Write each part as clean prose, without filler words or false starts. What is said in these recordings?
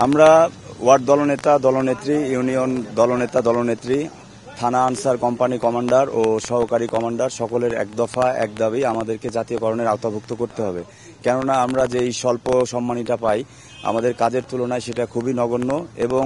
আমরা ওয়ার্ড দলনেতা দলনেত্রী, ইউনিয়ন দলনেতা দলনেত্রী, থানা আনসার কোম্পানি কমান্ডার ও সহকারী কমান্ডার সকলের এক দফা এক দাবি, আমাদেরকে জাতীয়করণের আওতাভুক্ত করতে হবে। কেননা আমরা যে এই স্বল্প সম্মানীটা পাই আমাদের কাজের তুলনায় সেটা খুবই নগণ্য, এবং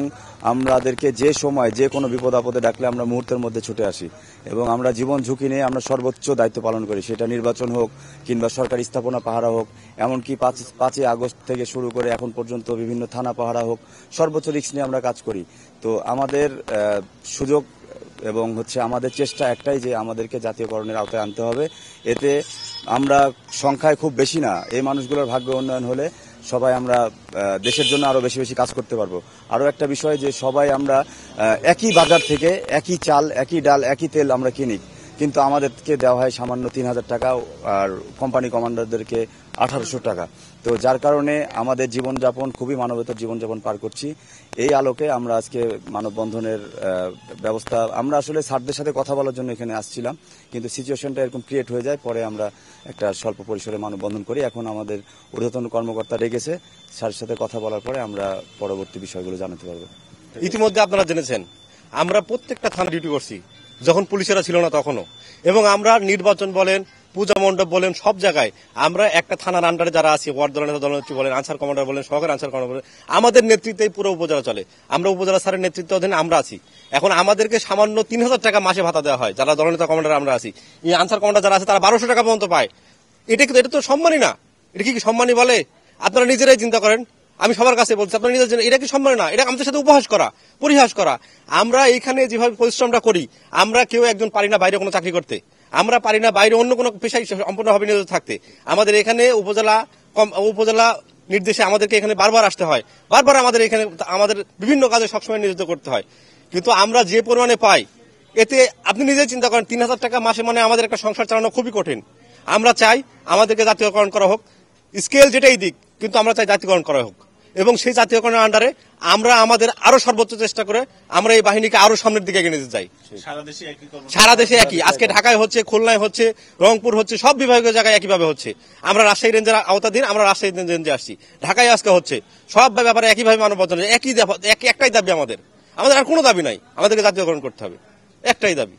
আমাদেরকে যে সময় যে কোনো বিপদ আপদে ডাকলে আমরা মুহূর্তের মধ্যে ছুটে আসি, এবং আমরা জীবন ঝুঁকি নিয়ে আমরা সর্বোচ্চ দায়িত্ব পালন করি, সেটা নির্বাচন হোক কিংবা সরকারি স্থাপনা পাহারা হোক, এমনকি 5ই আগস্ট থেকে শুরু করে এখন পর্যন্ত বিভিন্ন থানা পাহারা হোক, সর্বোচ্চ রিস্ক নিয়ে আমরা কাজ করি। তো আমাদের সুযোগ এবং আমাদের চেষ্টা একটাই যে আমাদেরকে জাতীয়করণের আওতায় আনতে হবে। এতে আমরা সংখ্যায় খুব বেশি না, এই মানুষগুলোর ভাগ্য উন্নয়ন হলে সবাই আমরা দেশের জন্য আরো বেশি বেশি কাজ করতে পারবো। আরো একটা বিষয় যে সবাই আমরা একই বাজার থেকে একই চাল, একই ডাল, একই তেল আমরা কিনি, কিন্তু আমাদেরকে দেওয়া হয় সামান্য 3000 টাকা, আর কোম্পানি কমান্ডারদেরকে 1800 টাকা। তো যার কারণে আমাদের জীবনযাপন খুবই মানবেতর জীবনযাপন পার করছি। এই আলোকে আমরা আজকে মানববন্ধনের ব্যবস্থা, আমরা আসলে স্যারদের সাথে কথা বলার জন্য এখানে আসছিলাম, কিন্তু সিচুয়েশনটা এরকম ক্রিয়েট হয়ে যায়, পরে আমরা একটা স্বল্প পরিসরে মানববন্ধন করি। এখন আমাদের ঊর্ধ্বতন কর্মকর্তা রেগেছে, স্যারের সাথে কথা বলার পরে আমরা পরবর্তী বিষয়গুলো জানাতে পারবো। ইতিমধ্যে আপনারা জেনেছেন আমরা প্রত্যেকটা থানা ডিউটি করছি, যখন পুলিশেরা ছিল না তখনও, এবং আমরা নির্বাচন বলেন, পূজা মণ্ডপ বলেন, সব জায়গায় আমরা একটা থানার আন্ডারে যারা আছি, ওয়ার্ড দলনেতা দলনেত্রী বলেন, আনসার কমান্ডার বলেন, সহকারী আনসার কমান্ডার বলেন, আমাদের নেতৃত্বেই পুরো উপজেলা চলে। আমরা উপজেলা স্যারের নেতৃত্বাধীনে আমরা আছি। এখন আমাদেরকে সামান্য 3000 টাকা মাসে ভাতা দেওয়া হয় যারা দলনেতা কমান্ডার আমরা আছি। এই আনসার কমান্ডার যারা আছে তারা 1200 টাকা পর্যন্ত পায়। এটা তো সম্মানই না। এটা কি সম্মানই বলে? আপনারা নিজেরাই চিন্তা করেন। আমি সবার কাছে বলছি, আপনারা নিজের, এটা কি সম্মান না? এটা আমাদের সাথে উপহাস করা, পরিহাস করা। আমরা এইখানে যেভাবে পরিশ্রমটা করি, আমরা কেউ একজন পারি না বাইরে কোনো চাকরি করতে, আমরা পারি না বাইরে অন্য কোনো পেশায় সম্পূর্ণভাবে নিয়োজিত থাকতে। আমাদের এখানে উপজেলা নির্দেশে আমাদেরকে এখানে বারবার আসতে হয়, বারবার আমাদের এখানে আমাদের বিভিন্ন কাজে সবসময় নিয়োজিত করতে হয়। কিন্তু আমরা যে পরিমাণে পাই, এতে আপনি নিজেই চিন্তা করেন, 3000 টাকা মাসে মানে আমাদের একটা সংসার চালানো খুবই কঠিন। আমরা চাই আমাদেরকে জাতীয়করণ করা হোক, স্কেল যেটাই দিক, কিন্তু আমরা চাই জাতীয়করণ করা হোক, এবং সেই জাতীয়করণের আন্ডারে আমরা আমাদের আরো সর্বোচ্চ চেষ্টা করে আমরা এই বাহিনীকে আরো সামনের দিকে এগিয়ে নিতে চাই। সারা দেশে একই, আজকে ঢাকায় হচ্ছে, খুলনায় হচ্ছে, রংপুর হচ্ছে, সব বিভাগীয় জায়গায় একইভাবে হচ্ছে। আমরা রাজশাহী রেঞ্জের আওতাধীন, আমরা রাজশাহী রেঞ্জে আসছি, ঢাকায় আজকে হচ্ছে, সব ব্যাপারে একইভাবে মানববন্ধন, একটাই দাবি আমাদের আর কোনো দাবি নাই, আমাদেরকে জাতীয়করণ করতে হবে, একটাই দাবি।